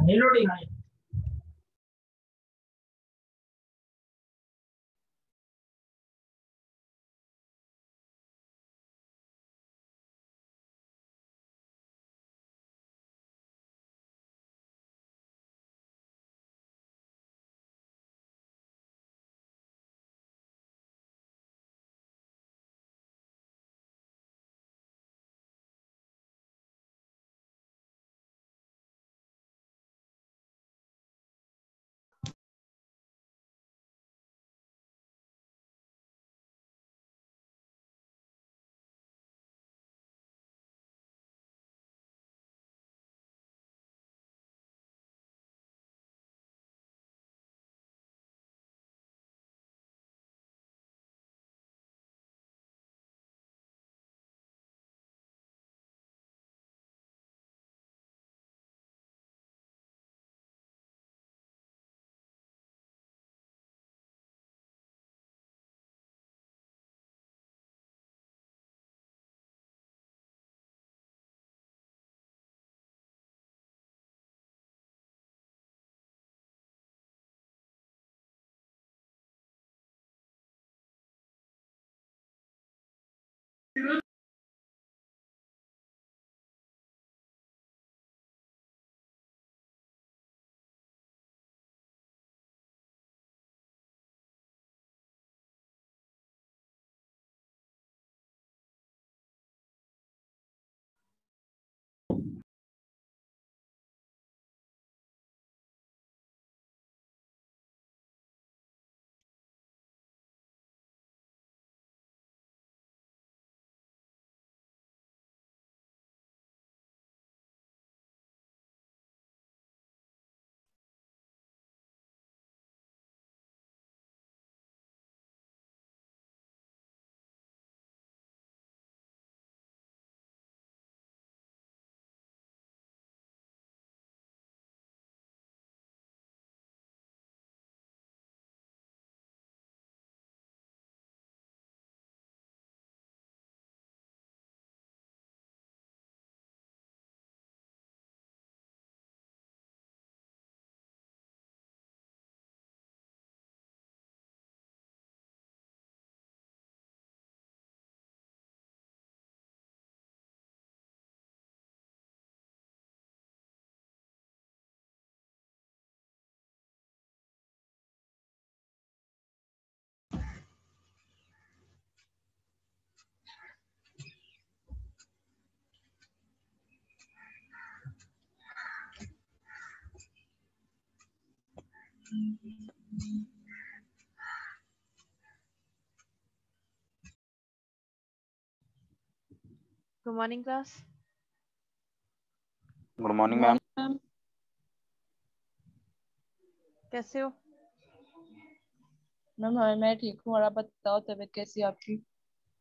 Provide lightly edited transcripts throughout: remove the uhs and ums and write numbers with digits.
Good morning, class. Good morning ma'am. कैसे हो? Ma'am मैं ठीक हूँ और आप बताओ तबीयत कैसी है आपकी?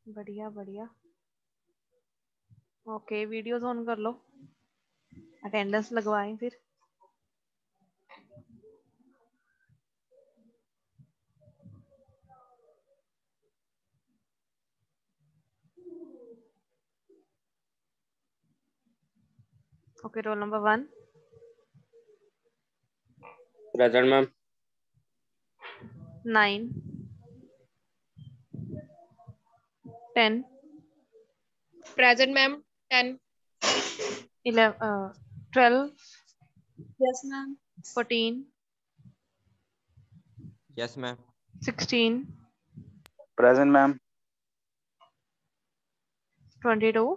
बढ़िया बढ़िया। ओके, वीडियोस ऑन कर लो, अटेंडेंस लगवाएं फिर। Okay, roll number 1। Present ma'am. 9 10 Present, ma'am. 10. 12 Yes, ma'am. 14 yes ma'am. 16 present ma'am. 22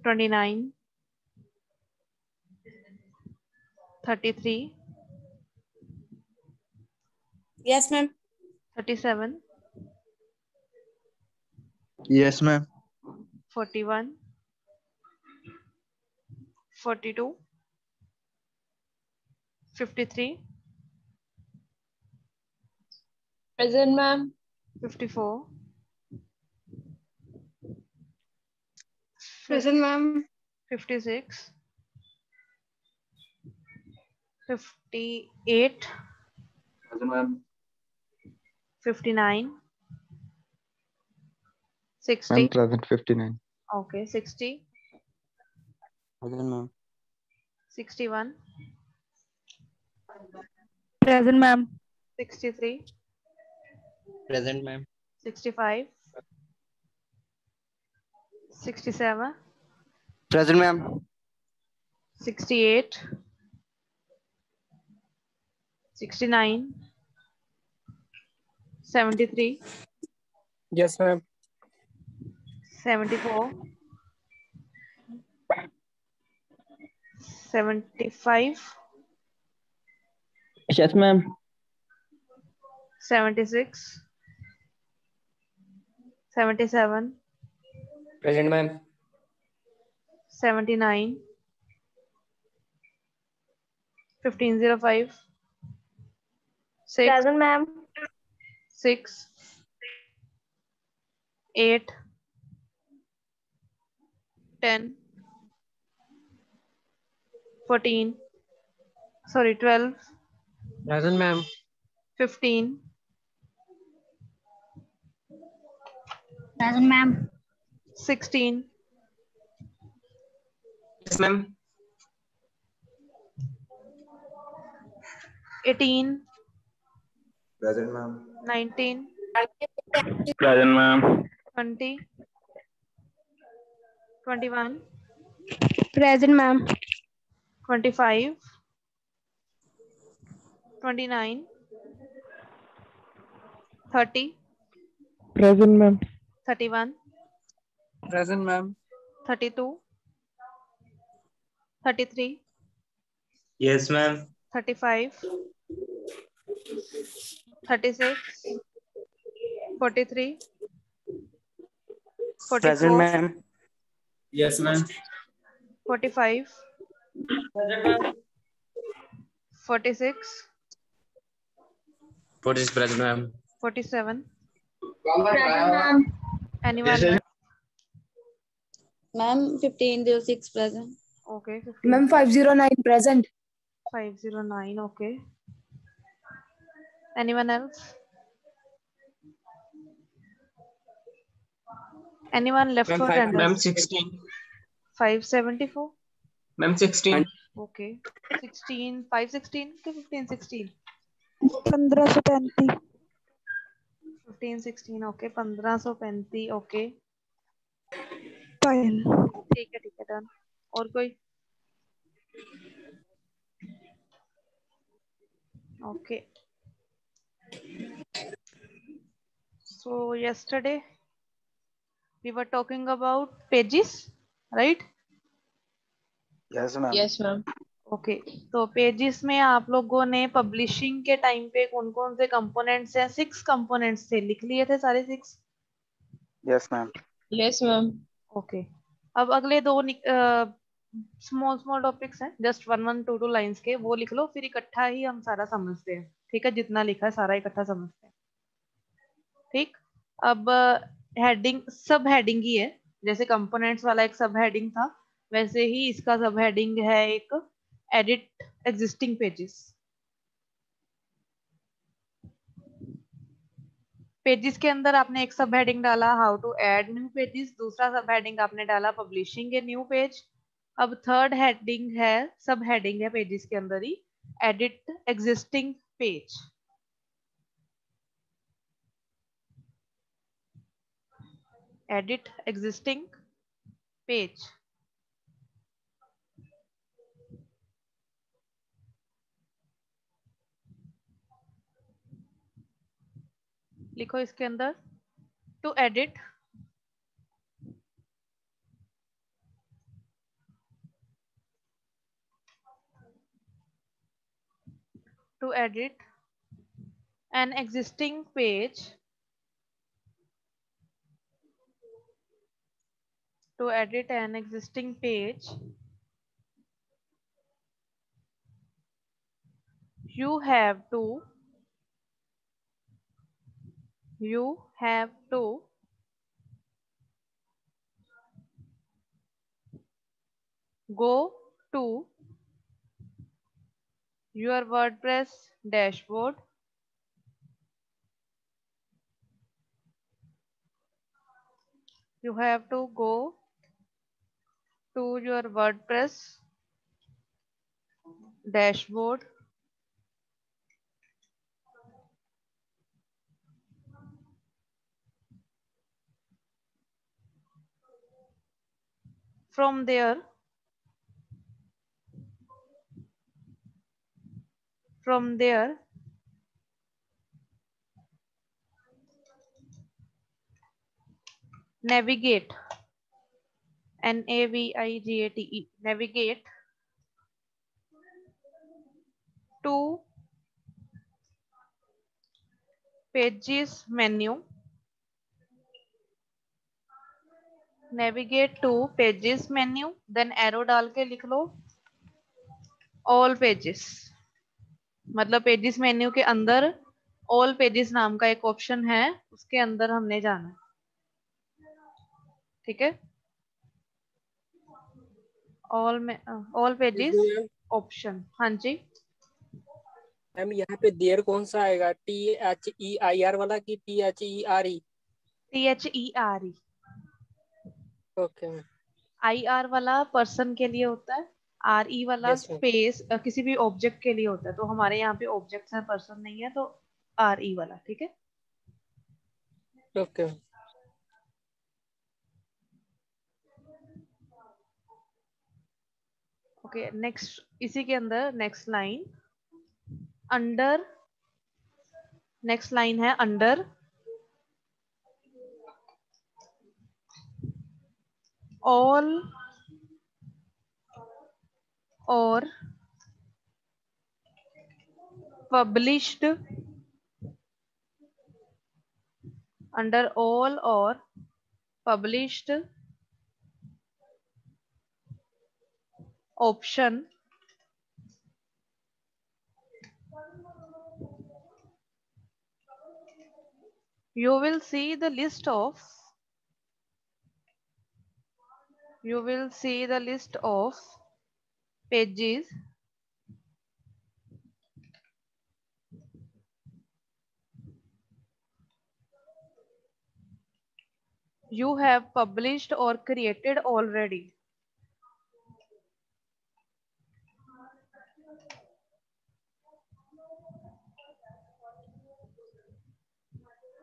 29 33 Yes, ma'am. 37 Yes, ma'am. 41 42 53 Present, ma'am. 54 Present, ma'am. 56 58 present ma'am. 59 Ma'am, 60 present 59. okay 60 present ma'am. 61, Present, ma'am. 63, Present, ma'am. 65, 67, Present, ma'am. 68, 69, 73, Yes, ma'am. 74, 75, Yes, ma'am. 76, 77, Present, ma'am. 79, 1505, 6, Present, ma'am. 6, 8, 10, 14, sorry, 12, Present, ma'am. 15, Present, ma'am. 16, Yes, ma'am. 18, Present, ma'am. 19, Present, ma'am. 20, 21, Present, ma'am. 25, 29, 30, Present, ma'am. 31, Present, ma'am. 32, 33, Yes, ma'am. 35, 36, 43, Present, 44, ma'am. Yes, ma'am. 45, Present, ma'am. 46, 46 present, ma'am. 47. Present, ma'am. Anyone? Ma'am, 1506 present. Okay, 15. Ma'am, 509 present. 509. Okay. Anyone else? Anyone left Ma'am, for Ma'am, attendance? 16. 574. Ma'am, 16. Okay. 16. 516 to 1516. 1535. 1516. Okay. 1535. Okay. Fine. ठीक है done. और कोई? Okay. So yesterday we were talking about pages, right? Yes, ma'am. Yes, ma'am. Okay तो pages में आप लोगों ने publishing के टाइम पे कौन कौन से कंपोनेंट्स हैं? 6 कंपोनेंट्स थे, लिख लिए थे सारे 6? Yes, ma'am. Yes, ma'am. Okay अब अगले दो स्मॉल स्मॉल टॉपिक्स हैं, जस्ट 1 1 2 2 लाइंस के, वो लिख लो, फिर इकट्ठा ही हम सारा समझते हैं. ठीक है, जितना लिखा है सारा इकट्ठा समझते हैं. ठीक. अब हेडिंग सब हेडिंग ही है, जैसे कंपोनेंट्स वाला एक सब हेडिंग था वैसे ही इसका सब हेडिंग है एक एडिट एग्जिस्टिंग पेजेस. पेजेस के अंदर आपने एक सब हेडिंग डाला how to add new pages, दूसरा सब हेडिंग आपने डाला पब्लिशिंग ए न्यू पेज. अब थर्ड हेडिंग है, सब हेडिंग है पेजेस के अंदर ही, edit existing page. Edit existing page. लिखो इसके अंदर to edit to edit an existing page, to edit an existing page you have to go to your WordPress dashboard, you have to go to your WordPress dashboard, from there navigate, navigate, navigate to pages menu, navigate to pages menu, then arrow डाल के लिख लो all pages, मतलब pages menu के अंदर all pages नाम का एक option है, उसके अंदर हमने जाना है, ठीक है। ऑल पेजेस ऑप्शन, हाँ जी मैम यहाँ पे देयर कौन सा आएगा, THEIR वाला कि THERE? THERE, okay ma'am. IR वाला पर्सन के लिए होता है, RE वाला यस मैम। स्पेस किसी भी ऑब्जेक्ट के लिए होता है, तो हमारे यहाँ पे ऑब्जेक्ट्स हैं, पर्सन नहीं है, तो RE वाला, ठीक है। Okay ma'am. ओके नेक्स्ट, इसी के अंदर next line, under, next line है अंडर ऑल और पब्लिश्ड, अंडर ऑल और published option you will see the list of pages you have published or created already.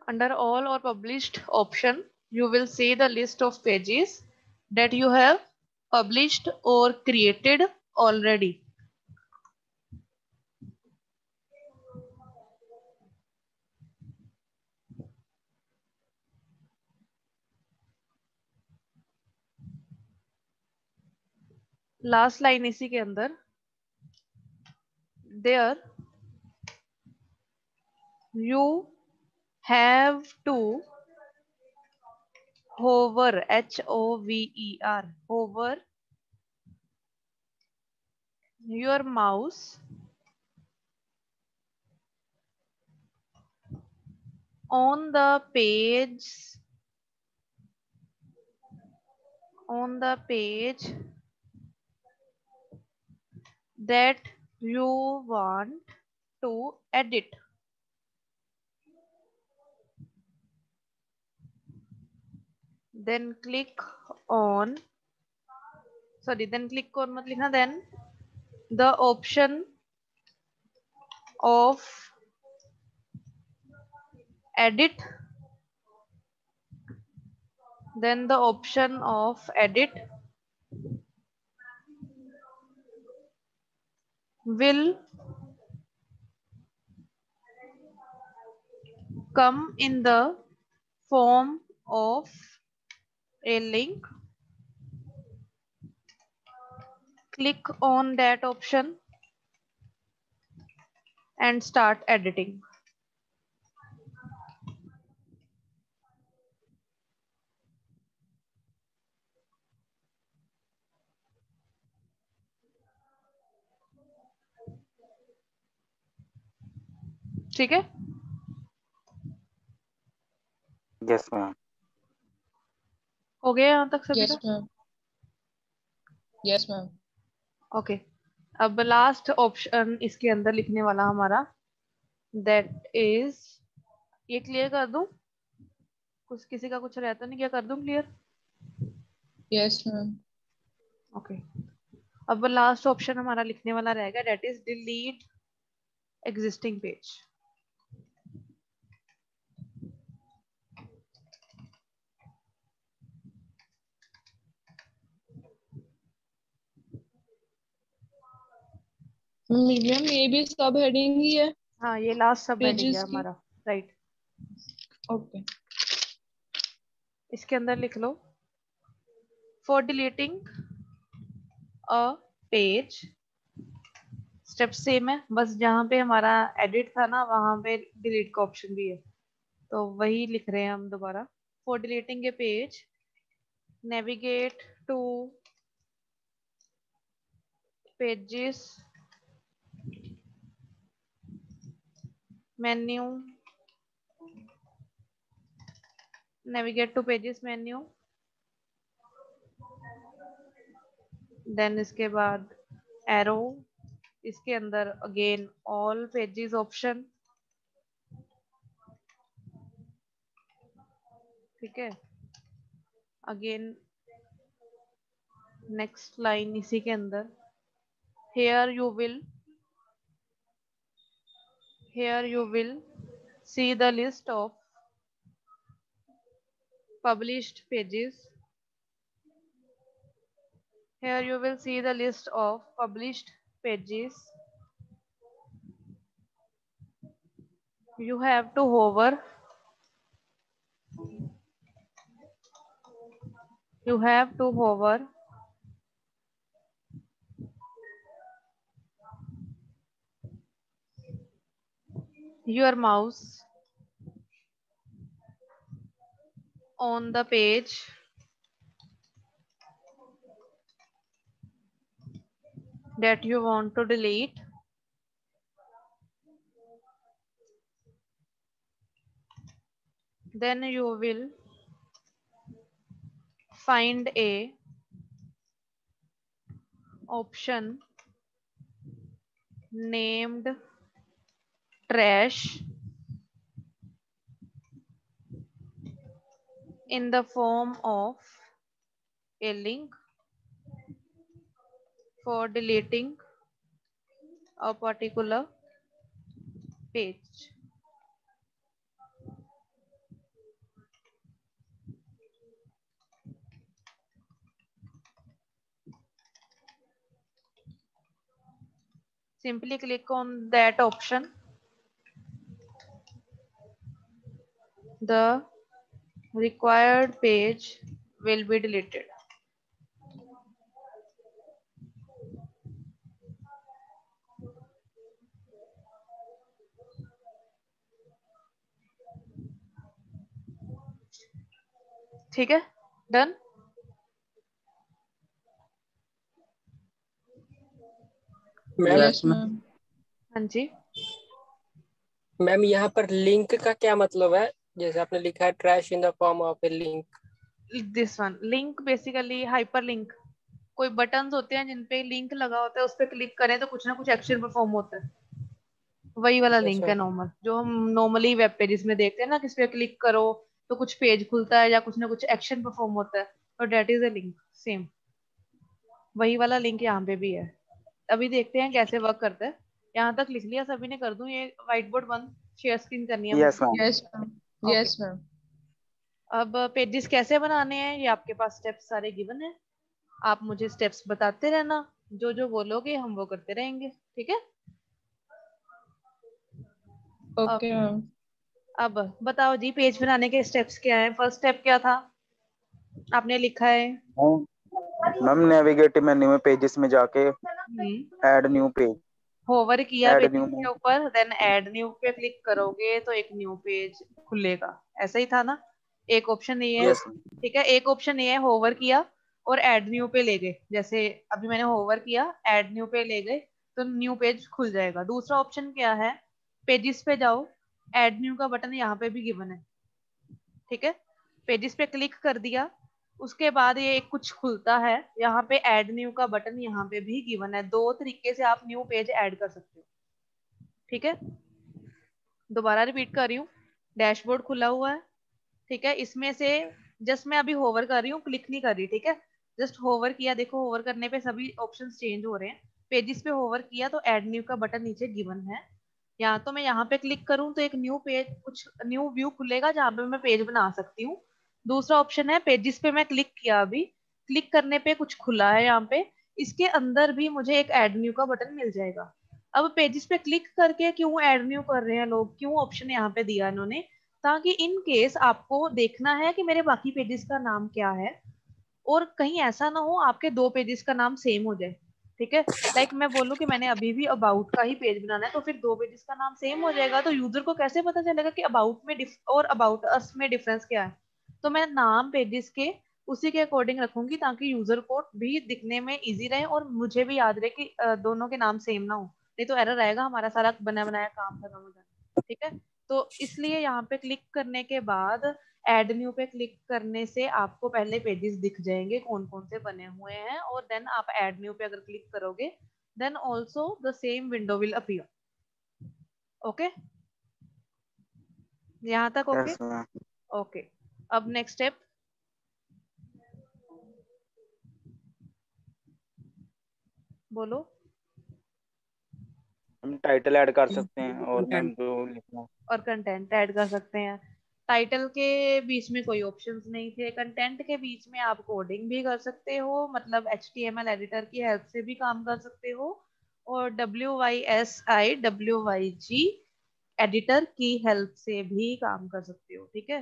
Under all or published option, you will see the list of pages that you have published or created already. Last line इसी के अंदर, there you have to hover, HOVER, hover your mouse on the page that you want to edit. Then click on मत लिखना, then the option of edit, will come in the form of a link. Click on that option and start editing. ठीक है, Yes, ma'am. हो गया यहाँ तक सभी Yes, का? ma'am. Yes, ma'am. ओके, अब लास्ट ऑप्शन इसके अंदर लिखने वाला हमारा, दैट इज, ये क्लियर कर दूं, कुछ किसी का कुछ रहता नहीं, क्या कर दूं क्लियर? Yes, ma'am. ओके, अब लास्ट ऑप्शन हमारा लिखने वाला रहेगा, that is delete existing page. Medium ये भी सब हेडिंग ही है हाँ, ये लास्ट सब हेडिंग है पेजेस की। हमारा, राइट। ओके इसके अंदर लिख लो, for deleting a page, step same है, बस जहाँ पे हमारा एडिट था ना वहां पे डिलीट का ऑप्शन भी है, तो वही लिख रहे हैं हम दोबारा। For deleting a page, navigate to pages menu, navigate to pages menu, then इसके बाद एरो, इसके अंदर अगेन ऑल पेजेस ऑप्शन, ठीक है। अगेन नेक्स्ट लाइन इसी के अंदर, here you will see the list of published pages. Here you will see the list of published pages. You have to hover. You have to hover your mouse on the page that you want to delete. Then you will find a option named trash in the form of a link for deleting a particular page. Simply click on that option. The required page will be deleted. ठीक है, done. Ma'am yes ma'am. हाँ जी, ma'am यहाँ पर link का क्या मतलब है? जैसे आपने लिखा है trash in the form of A link. This one link basically hyper link, कोई बटन्स होते हैं जिनपे लिंक लगा होता है, उस पर क्लिक करें तो कुछ ना कुछ एक्शन परफॉर्म होता है, वही वाला लिंक अच्छा है नॉर्मल, जो हम नॉर्मली वेब पेजेस में देखते हैं ना, किस पे क्लिक करो तो कुछ पेज खुलता है या कुछ ना कुछ एक्शन परफॉर्म होता है, और that is a link, same वही वाला लिंक यहाँ पे भी है। अभी देखते हैं कैसे वर्क करता है। यहाँ तक लिख लिया सभी ने? कर दूं ये व्हाइट बोर्ड बंद, शेयर स्क्रीन करनी है Yes, मुझे। ma'am. Yes ma'am. Okay, yes ma'am. अब पेजेस कैसे बनाने हैं ये आपके पास स्टेप्स सारे गिवन है, आप मुझे स्टेप्स बताते रहना, जो जो बोलोगे हम वो करते रहेंगे, ठीक है। Okay ma'am. अब बताओ जी, पेज बनाने के स्टेप्स क्या हैं? फर्स्ट स्टेप क्या था आपने लिखा है? मैम नेविगेट मेन्यू में पेजेस में जाके ऐड न्यू पेज, होवर किया ऐड पेज न्यू। के ऊपर, देन ऐड न्यू पे क्लिक करोगे तो एक न्यू पेज खुलेगा, ऐसा ही था ना? एक ऑप्शन ये है, यस ठीक है। एक ऑप्शन ये है होवर किया और ऐड न्यू पे ले गए, जैसे अभी मैंने होवर किया ऐड न्यू पे ले गए तो न्यू पेज खुल जाएगा। दूसरा ऑप्शन क्या है, पेजेस पे जाओ, ऐड न्यू का बटन यहाँ पे भी गिवन है, ठीक है। पेजेस पे क्लिक कर दिया, उसके बाद ये कुछ खुलता है, यहाँ पे ऐड न्यू का बटन यहाँ पे भी गिवन है। दो तरीके से आप न्यू पेज ऐड कर सकते हो, ठीक है। दोबारा रिपीट कर रही हूँ, डैशबोर्ड खुला हुआ है, ठीक है। इसमें से जस्ट मैं अभी होवर कर रही हूँ, क्लिक नहीं कर रही, ठीक है। जस्ट होवर किया, देखो होवर करने पे सभी ऑप्शंस चेंज हो रहे हैं। पेजेस पे होवर किया तो ऐड न्यू का बटन नीचे गिवन है। या तो मैं यहाँ पे क्लिक करूँ तो एक न्यू पेज, कुछ न्यू व्यू खुलेगा जहाँ पे मैं पेज बना सकती हूँ। दूसरा ऑप्शन है पेजेस पे मैं क्लिक किया, अभी क्लिक करने पे कुछ खुला है यहाँ पे, इसके अंदर भी मुझे एक ऐड न्यू का बटन मिल जाएगा। अब पेजेस पे क्लिक करके क्यों ऐड न्यू कर रहे हैं लोग, क्यों ऑप्शन यहाँ पे दिया इन्होंने, ताकि इन केस आपको देखना है कि मेरे बाकी पेजेस का नाम क्या है, और कहीं ऐसा ना हो आपके दो पेजेस का नाम सेम हो जाए। ठीक है, लाइक मैं बोलूं कि मैंने अभी भी अबाउट का ही पेज बनाना है, तो फिर दो पेजेस का नाम सेम हो जाएगा, तो यूजर को कैसे पता चलेगा कि अबाउट में और अबाउट अस में डिफरेंस क्या है। तो मैं नाम पेजेस के उसी के अकॉर्डिंग रखूंगी ताकि यूजर को भी दिखने में इजी रहे और मुझे भी याद रहे कि दोनों के नाम सेम ना हो, नहीं तो एरर आएगा, हमारा सारा बना बनाया काम खत्म हो जाएगा। ठीक है, तो इसलिए यहाँ पे क्लिक करने के बाद एड न्यू पे क्लिक करने से आपको पहले पेजेस दिख जाएंगे कौन कौन से बने हुए हैं, और देन आप एड न्यू पे अगर क्लिक करोगे then also the same window will appear. Okay, यहाँ तक ओके? Yes ma'am. ओके, अब नेक्स्ट स्टेप बोलो। हम टाइटल ऐड कर सकते हैं और मैम जो लिखना और कंटेंट ऐड कर सकते हैं। टाइटल के बीच में कोई ऑप्शंस नहीं थे, कंटेंट के बीच में आप कोडिंग भी कर सकते हो, मतलब HTML एडिटर की हेल्प से भी काम कर सकते हो, और WYSIWYG एडिटर की हेल्प से भी काम कर सकते हो। ठीक है,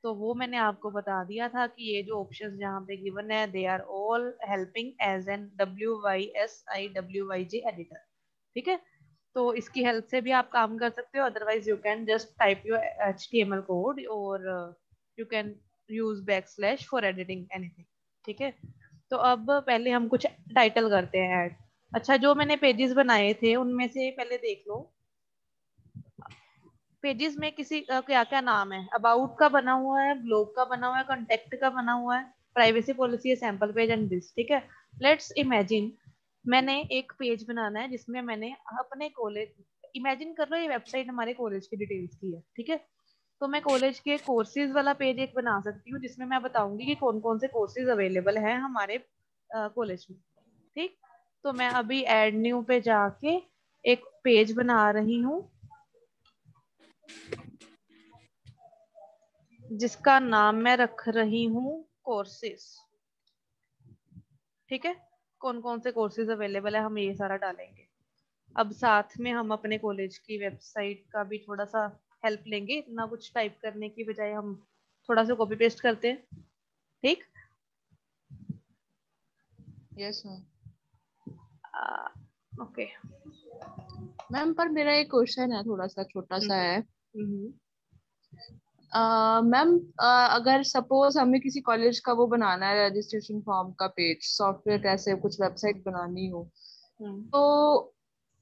तो वो मैंने आपको बता दिया था कि ये जो ऑप्शंस जहाँ पे गिवन है they are all helping as an WYSIWYG editor. ठीक है, तो इसकी हेल्प से भी आप काम कर सकते हो, otherwise you can just type your HTML code और you can use backslash for editing anything. ठीक है, तो अब पहले हम कुछ टाइटल करते हैं ऐड। अच्छा, जो मैंने पेजेस बनाए थे उनमें से पहले देख लो, पेजेस में किसी क्या क्या नाम है, अबाउट का बना हुआ है, ब्लॉग का बना हुआ है, कॉन्टेक्ट का बना हुआ है, प्राइवेसी पॉलिसी है, सैंपल पेज एंड दिस। ठीक है, लेट्स इमेजिन मैंने एक पेज बनाना है जिसमें मैंने अपने कॉलेज, इमेजिन कर लो ये वेबसाइट हमारे कॉलेज की डिटेल्स की है। ठीक है, तो मैं कॉलेज के कोर्सेज वाला पेज एक बना सकती हूँ जिसमें मैं बताऊंगी कि कौन कौन से कोर्सेज अवेलेबल हैं हमारे कॉलेज में। ठीक, तो मैं अभी एड न्यू पे जाके एक पेज बना रही हूँ जिसका नाम मैं रख रही हूँ कोर्सेज। ठीक है, कौन कौन से कोर्सेज अवेलेबल है हम ये सारा डालेंगे। अब साथ में हम अपने कॉलेज की वेबसाइट का भी थोड़ा सा हेल्प लेंगे, इतना कुछ टाइप करने की बजाय हम थोड़ा सा कॉपी पेस्ट करते हैं। ठीक, यस मैम। ओके मैम पर मेरा एक क्वेश्चन है, थोड़ा सा छोटा सा है। मैम अगर सपोज हमें किसी कॉलेज का वो बनाना है, रजिस्ट्रेशन फॉर्म का पेज, सॉफ्टवेयर कैसे कुछ वेबसाइट बनानी हो, तो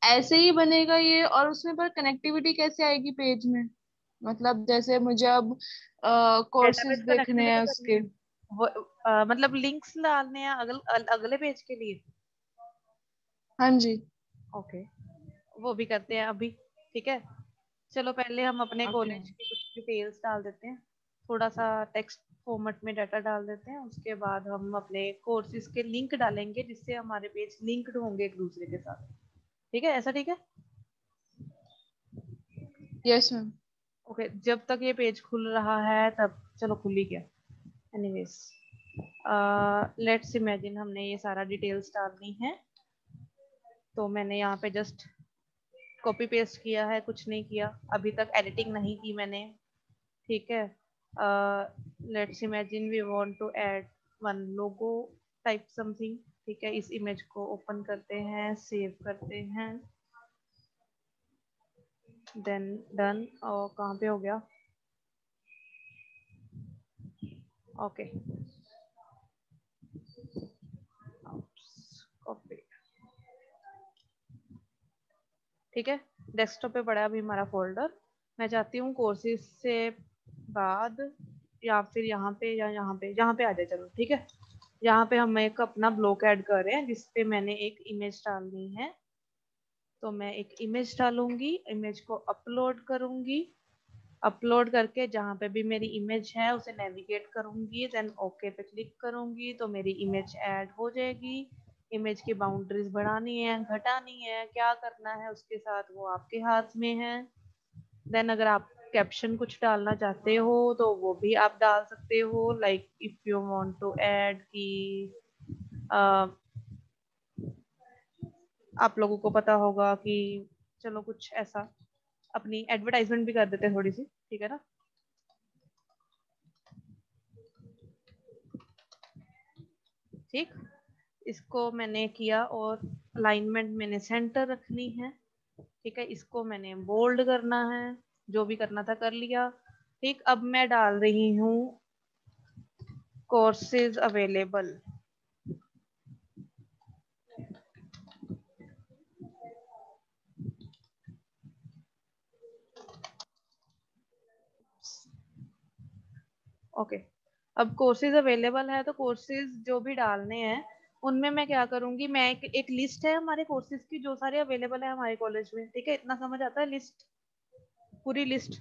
ऐसे ही बनेगा ये? और उसमें पर कनेक्टिविटी कैसे आएगी पेज में? मतलब जैसे मुझे अब कोर्सेज डेटाबेस देखने हैं कनेक्टिविटी करनी उसके। है वो, मतलब लिंक्स डालने हैं अगले पेज के लिए। हाँ जी। ओके, वो भी करते हैं अभी। ठीक है, चलो पहले हम अपने ओके कॉलेज की कुछ डिटेल्स डाल देते हैं, थोड़ा सा टेक्स्ट फॉर्मेट में डाटा डाल देते हैं, उसके बाद हम अपने कोर्सेज के लिंक डालेंगे जिससे हमारे पेज लिंक्ड होंगे एक दूसरे के साथ। ठीक है, ऐसा ठीक है? Yes ma'am. ओके, जब तक ये पेज खुल रहा है तब, चलो खुल ही गया। एनीवेज, लेट्स इमेजिन हमने ये सारा डिटेल्स डालनी है, तो मैंने यहाँ पे जस्ट कॉपी पेस्ट किया है, कुछ नहीं किया अभी तक, एडिटिंग नहीं की मैंने। ठीक है, let's imagine we want to add one logo type something. ठीक है, इस इमेज को ओपन करते हैं, सेव करते हैं, देन डन। और कहाँ पे हो गया? Okay, copy. ठीक है, डेस्कटॉप पे पड़ा है अभी हमारा फोल्डर। मैं चाहती हूँ कोर्सेज से बाद या फिर यहाँ पे या यहाँ पे आ जाए। चलो ठीक है, यहाँ पे हम एक अपना ब्लॉक ऐड कर रहे हैं जिसपे मैंने एक इमेज डालनी है, तो मैं एक इमेज डालूंगी, इमेज को अपलोड करूंगी, अपलोड करके जहाँ पे भी मेरी इमेज है उसे नेविगेट करूंगी, देन ओके पे क्लिक करूंगी तो मेरी इमेज ऐड हो जाएगी। इमेज की बाउंड्रीज बढ़ानी है, घटानी है, क्या करना है उसके साथ वो आपके हाथ में है। देन अगर आप कैप्शन कुछ डालना चाहते हो तो वो भी आप डाल सकते हो, like if you want to add कि आप लोगों को पता होगा कि चलो कुछ ऐसा अपनी एडवर्टाइजमेंट भी कर देते हैं थोड़ी सी, ठीक है ना। ठीक, इसको मैंने किया और अलाइनमेंट मैंने सेंटर रखनी है, ठीक है। इसको मैंने बोल्ड करना है, जो भी करना था कर लिया। ठीक, अब मैं डाल रही हूँ कोर्सेज अवेलेबल। ओके, अब कोर्सेज अवेलेबल है तो कोर्सेज जो भी डालने हैं उनमें मैं क्या करूंगी, मैं एक लिस्ट है हमारे कोर्सेज की जो सारे अवेलेबल है हमारे कॉलेज में, ठीक है। इतना समझ आता है, लिस्ट, पूरी लिस्ट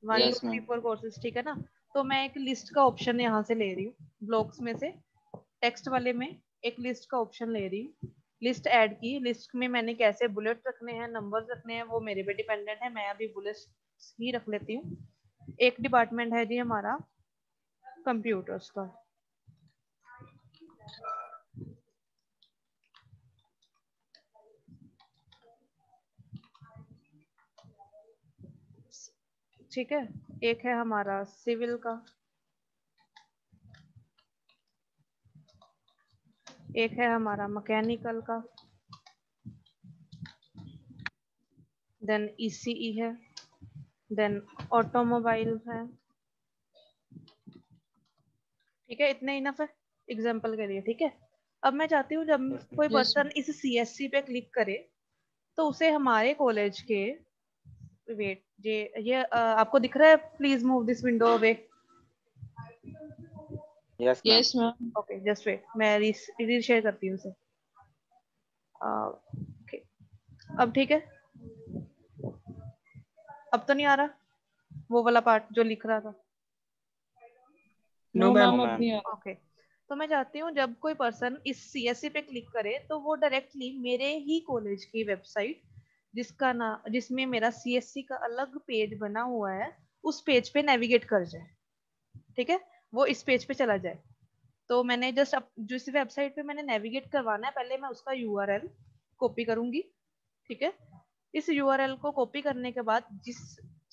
1 2 Yes, 3 ma'am. 4 कोर्सेज, ठीक है ना। तो मैं एक लिस्ट का ऑप्शन यहाँ से ले रही हूँ, ब्लॉक्स में से टेक्स्ट वाले में एक लिस्ट का ऑप्शन ले रही हूँ। लिस्ट ऐड की, लिस्ट में मैंने कैसे बुलेट रखने हैं, नंबर्स रखने हैं, वो मेरे पे डिपेंडेंट है, मैं अभी बुलेट्स ही रख लेती हूँ। एक डिपार्टमेंट है जी हमारा कंप्यूटर्स का, ठीक है। एक है हमारा सिविल का, एक है हमारा मैकेनिकल का, देन ईसीई है, देन ऑटोमोबाइल है, ठीक है। इतने इनफ है एग्जाम्पल के लिए, ठीक है। अब मैं चाहती हूँ जब कोई यस पर्सन इस सीएससी पे क्लिक करे तो उसे हमारे कॉलेज के, वेट ये आपको दिख रहा है, please move this window away. Yes ma'am. Yes ma'am. Okay just wait, मैं रीशेयर करती हूँ उसे। ओके, अब ठीक है, अब तो नहीं आ रहा वो वाला पार्ट जो लिख रहा था। No ma'am. मैम, अब नहीं आ रहा। ओके, तो मैं चाहती हूँ जब कोई पर्सन इस सीएससी पे क्लिक करे तो वो डायरेक्टली मेरे ही कॉलेज की वेबसाइट जिसका नाम, जिसमें मेरा सीएससी का अलग पेज बना हुआ है, उस पेज पे नेविगेट कर जाए, ठीक है। वो इस पेज पे चला जाए। तो मैंने जस्ट जिस वेबसाइट पे मैंने नेविगेट करवाना है पहले मैं उसका यूआरएल कॉपी करूंगी, ठीक है। इस यूआरएल को कॉपी करने के बाद जिस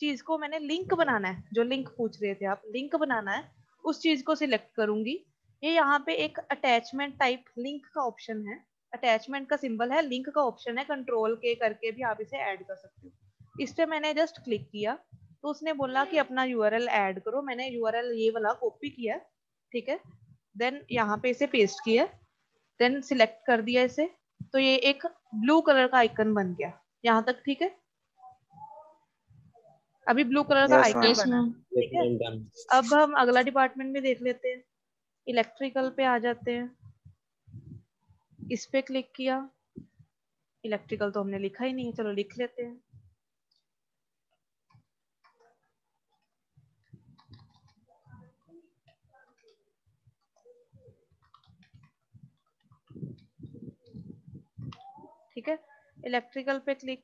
चीज को मैंने लिंक बनाना है, जो लिंक पूछ रहे थे आप, लिंक बनाना है, उस चीज को सिलेक्ट करूंगी। ये यहाँ पे एक अटैचमेंट टाइप लिंक का ऑप्शन है, अटैचमेंट का सिंबल है, लिंक का ऑप्शन है, कंट्रोल के करके भी आप इसे ऐड कर सकते हो। इस पे मैंने जस्ट क्लिक किया तो उसने बोला कि अपना यूआरएल ऐड करो, मैंने यूआरएल ये वाला कॉपी किया, ठीक है। देन यहाँ पे इसे पेस्ट किया, देन सिलेक्ट कर दिया इसे, तो ये एक ब्लू कलर का आइकन बन गया। यहाँ तक ठीक है, अभी ब्लू कलर का यस आइकन मैम। यस बना है, मैम। ठीक है। अब हम अगला डिपार्टमेंट भी देख लेते हैं, इलेक्ट्रिकल पे आ जाते हैं। इस पे क्लिक किया, इलेक्ट्रिकल तो हमने लिखा ही नहीं है, चलो लिख लेते हैं। ठीक है, इलेक्ट्रिकल पे क्लिक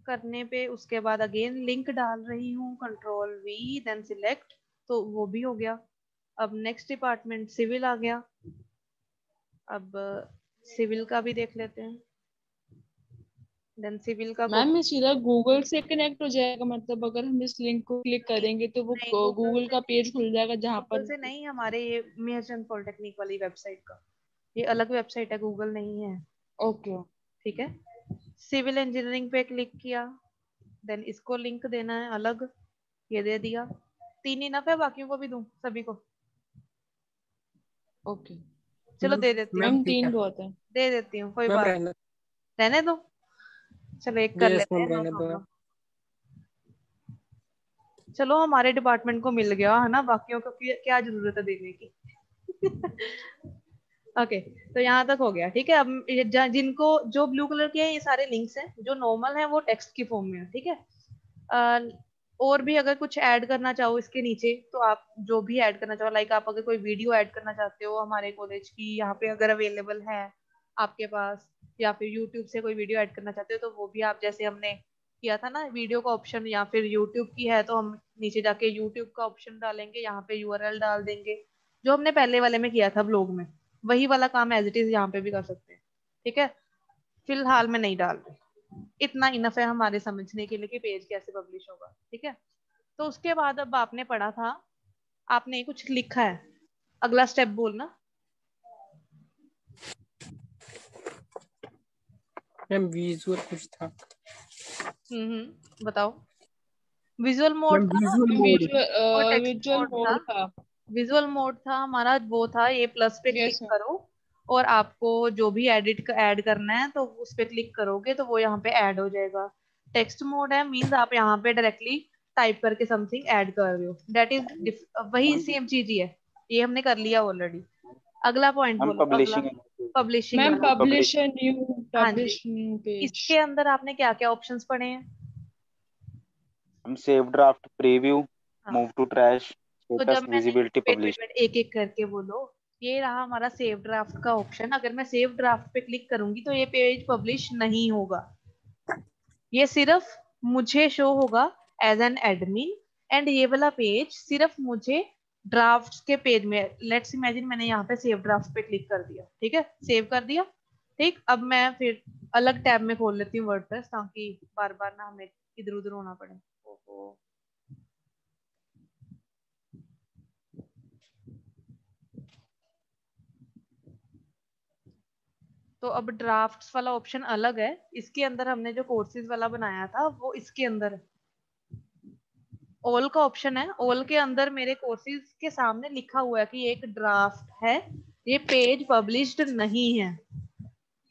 करने पे उसके बाद अगेन लिंक डाल रही हूँ, कंट्रोल वी देन सिलेक्ट, तो वो भी हो गया। अब नेक्स्ट डिपार्टमेंट सिविल आ गया, अब सिविल का भी देख लेते हैं, देन सिविल का मैम ये सीधा गूगल से कनेक्ट हो जाएगा, मतलब अगर हम इस लिंक को क्लिक करेंगे तो वो नहीं, गूगल गूगल से का नहीं, पेज खुल जाएगा जहाँ गूगल पर। से नहीं, हमारे ये मेहरचंद पॉलिटेक्निक वाली वेबसाइट का, ये अलग वेबसाइट है, गूगल नहीं है, ओके। ठीक है। सिविल इंजीनियरिंग पे क्लिक किया, देन इसको लिंक देना है अलग, ये दे दिया। 3 इनफ है, बाकियों को भी दूं, सभी को? ओके चलो दे देती हूँ, मैम, ठीक 3 है बहुत है। दे देती हूँ, कोई मैम बात, रहना। रहने दो। चलो एक कर यस लेते मैम हैं, नो रहने दो। प्रॉब्लम। चलो हमारे डिपार्टमेंट को मिल गया है ना, बाकियों को क्या जरूरत है देने की। ओके, तो यहाँ तक हो गया, ठीक है। अब जिनको जो ब्लू कलर के हैं ये सारे लिंक्स हैं, जो नॉर्मल है वो टेक्स्ट की फॉर्म में है, ठीक है। और भी अगर कुछ ऐड करना चाहो इसके नीचे तो आप जो भी ऐड करना चाहो, लाइक आप अगर कोई वीडियो ऐड करना चाहते हो हमारे कॉलेज की यहाँ पे अगर अवेलेबल है आपके पास, या फिर यूट्यूब से कोई वीडियो ऐड करना चाहते हो तो वो भी आप, जैसे हमने किया था ना वीडियो का ऑप्शन, या फिर यूट्यूब की है तो हम नीचे जाके यूट्यूब का ऑप्शन डालेंगे, यहाँ पे यूआरएल डाल देंगे, जो हमने पहले वाले में किया था ब्लॉग में, वही वाला काम एज इट इज यहाँ पे भी कर सकते हैं। ठीक है, फिलहाल मैं नहीं डाल रही, इतना इनफ है हमारे समझने के लिए कि पेज कैसे पब्लिश होगा। ठीक है, तो उसके बाद अब आपने पढ़ा था, आपने कुछ लिखा है, अगला स्टेप बोलना। मैम विजुअल कुछ था। बताओ। विजुअल मोड था ना, और टेक्स्ट विजुअल मोड था। मोड था। विजुअल मोड था हमारा, वो था ये प्लस पे क्लिक यस मैम। करो और आपको जो भी ऐड करना है तो उस पे क्लिक करोगे तो वो यहाँ पे ऐड हो जाएगा। टेक्स्ट मोड है, मींस आप यहाँ पे डायरेक्टली टाइप करके समथिंग ऐड कर रहे हो, दैट इज वही सेम चीज ही है, ये हमने कर लिया ऑलरेडी। अगला पॉइंट हम बोलो, अगला पब्लिशिंग पब्लिशिंग मैम वाला। पब्लिश न्यू हाँ जी, पब्लिश न्यू पेज। इसके अंदर आपने क्या क्या ऑप्शंस पढ़े हैं? हम सेव ड्राफ्ट, प्रीव्यू, हाँ, मूव टू ट्रैश, तो जब स्टेटस, मैंने, visibility, wait wait publish. Wait, एक एक करके बोलो। ये रहा हमारा सेव ड्राफ्ट का ऑप्शन, अगर मैं सेव ड्राफ्ट पे क्लिक करूंगी तो ये पेज पब्लिश नहीं होगा, ये सिर्फ मुझे शो होगा एज एन एडमिन, एंड ये वाला पेज सिर्फ मुझे ड्राफ्ट्स के पेज में, लेट्स इमेजिन मैंने यहाँ पे सेव ड्राफ्ट पे क्लिक कर दिया, ठीक है, सेव कर दिया। ठीक, अब मैं फिर अलग टैब में खोल लेती हूँ वर्डप्रेस, ताकि बार बार ना हमें इधर उधर होना पड़े। ओहो, तो अब ड्राफ्ट्स वाला ऑप्शन अलग है, इसके अंदर हमने जो कोर्सेज वाला बनाया था वो इसके अंदर है। ऑल का ऑप्शन है, ऑल के अंदर मेरे कोर्सेज के सामने लिखा हुआ है कि एक ड्राफ्ट है, ये पेज पब्लिश्ड नहीं है।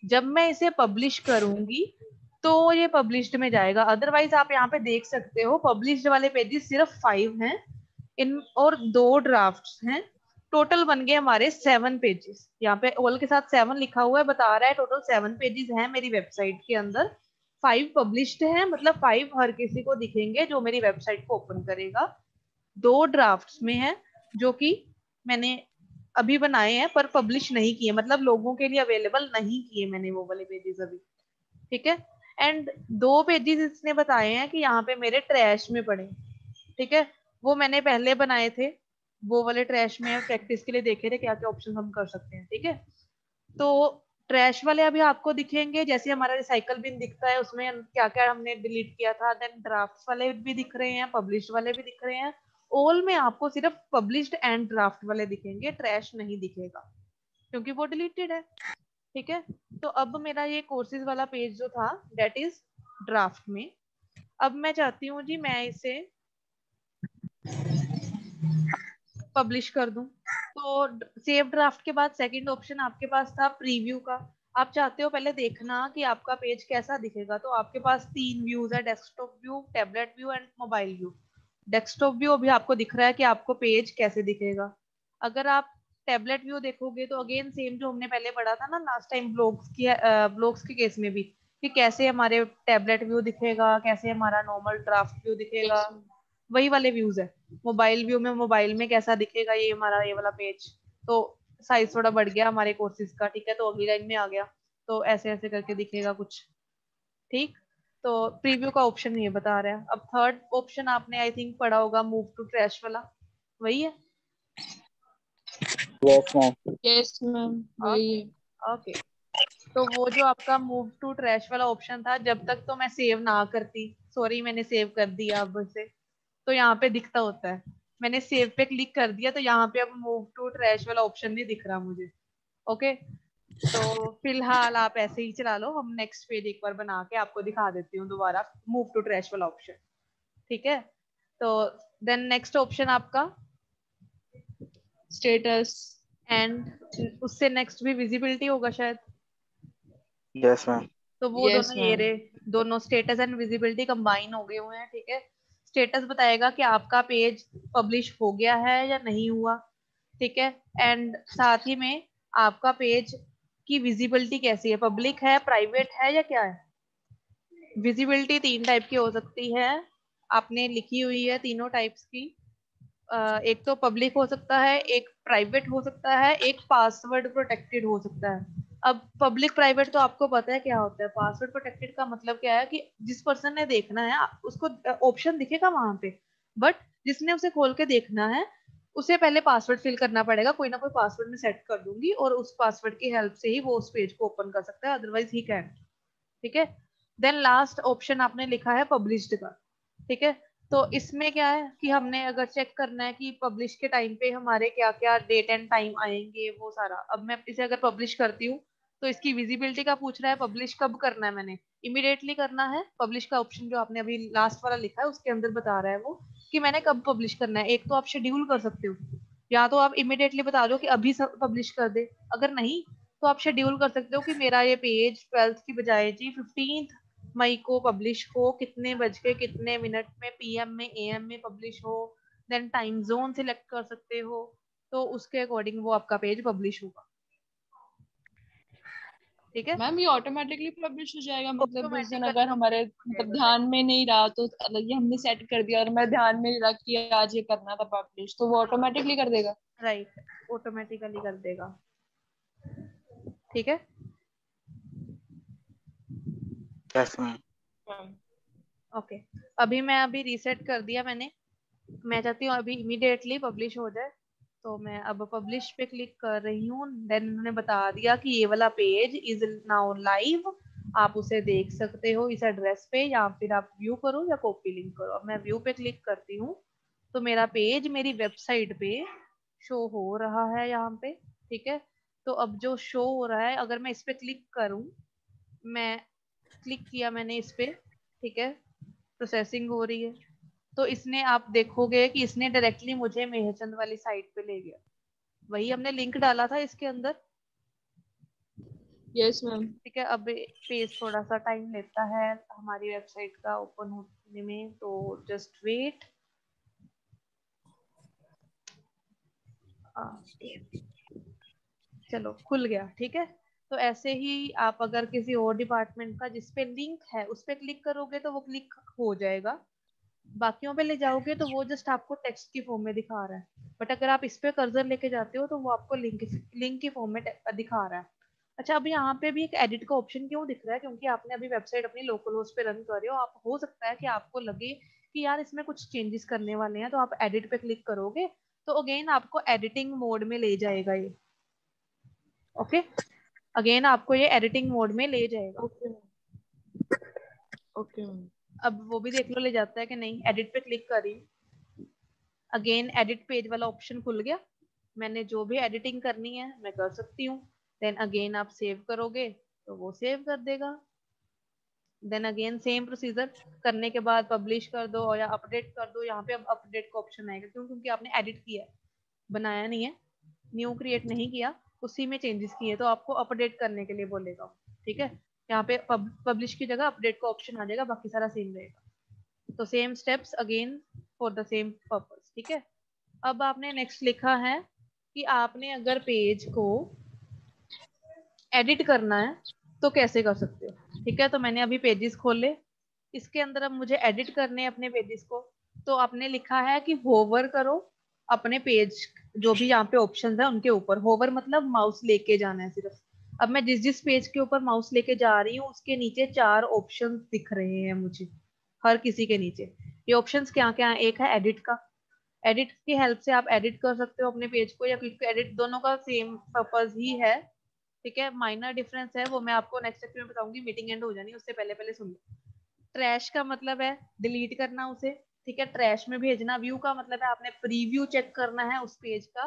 जब मैं इसे पब्लिश करूंगी तो ये पब्लिश्ड में जाएगा, अदरवाइज आप यहाँ पे देख सकते हो पब्लिश्ड वाले पेजेस सिर्फ 5 हैं इन, और 2 ड्राफ्ट्स हैं, टोटल बन गए हमारे 7 पेजेस। यहाँ पे ऑल के साथ 7 लिखा हुआ है, बता रहा है टोटल 7 पेजेस हैं मेरी वेबसाइट के अंदर, 5 पब्लिश्ड हैं, मतलब 5 हर किसी को दिखेंगे जो मेरी वेबसाइट को ओपन करेगा। 2 ड्राफ्ट्स में है जो कि मैंने अभी बनाए हैं पर पब्लिश नहीं किए, मतलब लोगों के लिए अवेलेबल नहीं किए मैंने वो वाले पेजेस अभी। ठीक है, एंड 2 पेजेस इसने बताए हैं कि यहाँ पे मेरे ट्रैश में पड़े। ठीक है, वो मैंने पहले बनाए थे, वो वाले ट्रैश में प्रैक्टिस के लिए देखे थे क्या क्या ऑप्शन हम कर सकते हैं। ठीक है, तो ट्रैश वाले अभी आपको दिखेंगे, जैसे हमारा रिसाइकल बिन दिखता है उसमें क्या क्या हमने डिलीट किया था, देन ड्राफ्ट वाले भी दिख रहे हैं, पब्लिश वाले भी दिख रहे हैं। ऑल में आपको सिर्फ पब्लिश्ड एंड ड्राफ्ट वाले दिखेंगे, ट्रैश नहीं दिखेगा क्योंकि वो डिलीटेड है। ठीक है, तो अब मेरा ये कोर्सेज वाला पेज जो था दैट इज ड्राफ्ट में। अब मैं चाहती हूँ जी मैं इसे पब्लिश कर दूं, तो सेव ड्राफ्ट के बाद सेकंड ऑप्शन आपके पास था प्रीव्यू का। आप चाहते हो पहले देखना कि आपका पेज कैसा दिखेगा, तो आपके पास 3 व्यूज है, desktop view, tablet view and mobile view. Desktop view अभी आपको दिख रहा है कि आपको पेज कैसे दिखेगा। अगर आप टैबलेट व्यू देखोगे तो अगेन सेम जो हमने पहले पढ़ा था ना लास्ट टाइम ब्लॉग्स के केस में भी, कि कैसे हमारे टैबलेट व्यू दिखेगा, कैसे हमारा नॉर्मल ड्राफ्ट व्यू दिखेगा, वही वाले व्यूज है। मोबाइल व्यू में मोबाइल में कैसा दिखेगा ये हमारा ये वाला पेज, तो साइज थोड़ा बढ़ गया हमारे कोर्सेज का। ठीक है, तो अगली लाइन में आ गया, तो ऐसे ऐसे करके दिखेगा कुछ। ठीक, तो प्रीव्यू का ऑप्शन ये बता रहा है। अब थर्ड ऑप्शन आपने आई थिंक पढ़ा होगा, मूव टू ट्रैश वाला, वही है। यस मैम वही है। ओके, तो वो जो आपका मूव टू ट्रैश वाला ऑप्शन था, जब तक तो मैं सेव ना करती, सॉरी मैंने सेव कर दिया अब से, तो यहाँ पे दिखता होता है, मैंने सेव पे क्लिक कर दिया तो यहाँ पे अब मूव टू ट्रैश वाला ऑप्शन नहीं दिख रहा मुझे। ओके, तो फिलहाल आप ऐसे ही चला लो, हम नेक्स्ट पेज एक बार बना के आपको दिखा देती हूँ दोबारा मूव टू ट्रैश वाला ऑप्शन। ठीक है, तो देन नेक्स्ट ऑप्शन आपका स्टेटस, एंड उससे नेक्स्ट भी विजिबिलिटी होगा शायद। Yes ma'am. तो वो यस दोनों ये मैम। रहे, दोनों स्टेटस एंड विजिबिलिटी कंबाइन हो गए हुए हैं। ठीक है, स्टेटस बताएगा कि आपका पेज पब्लिश हो गया है या नहीं हुआ। ठीक है, एंड साथ ही में आपका पेज की विजिबिलिटी कैसी है, पब्लिक है, प्राइवेट है या क्या है। विजिबिलिटी 3 टाइप की हो सकती है, आपने लिखी हुई है तीनों टाइप्स की। एक तो पब्लिक हो सकता है, एक प्राइवेट हो सकता है, एक पासवर्ड प्रोटेक्टेड हो सकता है। अब पब्लिक प्राइवेट तो आपको पता है क्या होता है। पासवर्ड प्रोटेक्टेड का मतलब क्या है कि जिस पर्सन ने देखना है उसको ऑप्शन दिखेगा वहां पे, बट जिसने उसे खोल के देखना है उसे पहले पासवर्ड फिल करना पड़ेगा। कोई ना कोई पासवर्ड में सेट कर दूंगी और उस पासवर्ड की हेल्प से ही वो उस पेज को ओपन कर सकता है, अदरवाइज ही कैन। ठीक है। देन लास्ट ऑप्शन आपने लिखा है पब्लिश्ड का। ठीक है। तो इसमें क्या है कि हमने अगर चेक करना है कि पब्लिश के टाइम पे हमारे क्या क्या डेट एंड टाइम आएंगे वो सारा। अब मैं इसे अगर पब्लिश करती हूँ तो इसकी विजिबिलिटी का पूछ रहा है, पब्लिश कब करना है। मैंने इमीडिएटली करना है। पब्लिश का ऑप्शन जो आपने अभी लास्ट वाला लिखा है उसके अंदर बता रहा है वो कि मैंने कब पब्लिश करना है। एक तो आप शेड्यूल कर सकते हो, या तो आप इमीडिएटली बता दो कि अभी सब पब्लिश कर दे। अगर नहीं तो आप शेड्यूल कर सकते हो कि मेरा ये पेज 12th की बजाय जी 15 मई को पब्लिश हो, कितने बज के कितने मिनट में, पीएम में एएम में पब्लिश हो। देन टाइम जोन सिलेक्ट कर सकते हो, तो उसके अकॉर्डिंग वो आपका पेज पब्लिश होगा। ठीक है मैम ये ऑटोमेटिकली पब्लिश हो जाएगा, मतलब उस दिन अगर हमारे मतलब ऑटोमेटिकली ध्यान में नहीं रहा तो ये हमने सेट कर दिया और मैं ध्यान में नहीं रहा कि आज ये करना था पब्लिश, तो वो ऑटोमेटिकली कर देगा। राइट, ऑटोमेटिकली कर देगा। ठीक है। Yes ma'am. ओके अभी रीसेट कर दिया मैंने। मैं चाहती हूँ अभी इमीडिएटली पब्लिश हो जाए, तो मैं अब पब्लिश पे क्लिक कर रही हूँ। देन उन्होंने बता दिया कि ये वाला पेज इज नाउ लाइव, आप उसे देख सकते हो इस एड्रेस पे, या फिर आप व्यू करो या कॉपी लिंक करो। अब मैं व्यू पे क्लिक करती हूँ तो मेरा पेज मेरी वेबसाइट पे शो हो रहा है यहाँ पे। ठीक है। तो अब जो शो हो रहा है, अगर मैं इस पे क्लिक करूँ, मैं क्लिक किया मैंने इस पे। ठीक है। प्रोसेसिंग हो रही है, तो इसने आप देखोगे कि इसने डायरेक्टली मुझे मेहरचंद वाली साइट पे ले गया। वही हमने लिंक डाला था इसके अंदर। Yes ma'am. ठीक है। अब पेज थोड़ा सा टाइम लेता है हमारी वेबसाइट का ओपन होने में, तो जस्ट वेट। चलो खुल गया। ठीक है। तो ऐसे ही आप अगर किसी और डिपार्टमेंट का जिसपे लिंक है उस पे क्लिक करोगे तो वो क्लिक हो जाएगा। बाकियों पे ले जाओगे तो वो जस्ट आपको टेक्स्ट की फॉर्म में दिखा रहा है, बट अगर आप इस पे कर्सर लेके जाते हो तो वो आपको लिंक की फॉर्म में दिखा रहा है। अच्छा, अब यहाँ पे भी एक एडिट का ऑप्शन क्यों दिख रहा है? क्योंकि आपने अभी वेबसाइट अपनी लोकल होस्ट पे रन कर रहे हो। आप हो सकता है कि आपको लगे कि यार इसमें कुछ चेंजेस करने वाले हैं, तो आप एडिट पे क्लिक करोगे तो अगेन आपको एडिटिंग मोड में ले जाएगा ये। ओके, अगेन आपको ये एडिटिंग मोड में ले जाएगा। Okay okay. अब वो भी देख लो ले जाता है कि नहीं। एडिट पे क्लिक करी, अगेन एडिट पेज वाला ऑप्शन खुल गया। मैंने जो भी एडिटिंग करनी है मैं कर सकती हूँ। देन अगेन आप सेव करोगे तो वो सेव कर देगा। देन अगेन सेम प्रोसीजर करने के बाद पब्लिश कर दो या अपडेट कर दो। यहाँ पे अब अपडेट का ऑप्शन आएगा, क्यों? क्योंकि आपने एडिट किया है, बनाया नहीं है, न्यू क्रिएट नहीं किया, उसी में चेंजेस किए, तो आपको अपडेट करने के लिए बोलेगा। ठीक है। यहाँ पे पब्लिश की जगह अपडेट का ऑप्शन आ जाएगा, बाकी सारा सेम रहेगा। तो same steps again for the same purpose. ठीक है। अब आपने नेक्स्ट लिखा है कि आपने अगर पेज को एडिट करना है तो कैसे कर सकते हो। ठीक है। तो मैंने अभी पेजेस खोले, इसके अंदर अब मुझे एडिट करने हैं अपने पेजेस को। तो आपने लिखा है कि होवर करो अपने पेज, जो भी यहाँ पे ऑप्शन है उनके ऊपर। होवर मतलब माउस लेके जाना है सिर्फ। अब मैं जिस जिस पेज के ऊपर माउस लेके जा रही हूँ उसके नीचे 4 ऑप्शन दिख रहे हैं मुझे, हर किसी के नीचे। ये ऑप्शंस क्या क्या है? एक है एडिट का, एडिट की हेल्प से आप एडिट कर सकते हो अपने पेज को, या क्विक एडिट, दोनों का सेम पर्पस ही है। ठीक है। माइनर डिफरेंस है वो मैं आपको नेक्स्ट लेक्चर में बताऊंगी, मीटिंग एंड हो जानी उससे पहले पहले सुन लो। ट्रैश का मतलब है डिलीट करना उसे। ठीक है, ट्रैश में भेजना। व्यू का मतलब है आपने प्रीव्यू चेक करना है उस पेज का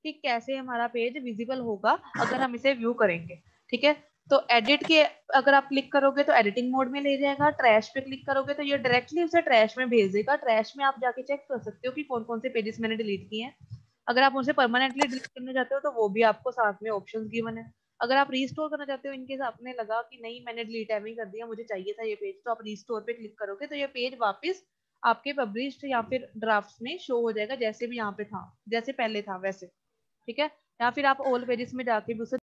कि कैसे हमारा पेज विजिबल होगा अगर हम इसे व्यू करेंगे। ठीक है। तो एडिट के अगर आप क्लिक करोगे तो एडिटिंग मोड में ले जाएगा। ट्रैश पे क्लिक करोगे तो ये डायरेक्टली उसे ट्रैश में भेज देगा। ट्रैश में आप जाके चेक कर सकते हो कि कौन कौन से पेजेस मैंने डिलीट किए हैं। अगर आप उसे परमानेंटली डिलीट करना चाहते हो तो वो भी आपको साथ में ऑप्शंस गिवन है। अगर आप रीस्टोर करना चाहते हो, इनकेस आपने लगा कि नहीं मैंने डिलीट एम ही कर दिया, मुझे चाहिए था ये पेज, तो आप रीस्टोर पे क्लिक करोगे तो ये पेज वापस आपके पब्लिश्ड या फिर ड्राफ्ट में शो हो जाएगा, जैसे भी यहाँ पे था, जैसे पहले था वैसे। ठीक है। या फिर आप ऑल पेजेस में जाके भी उसे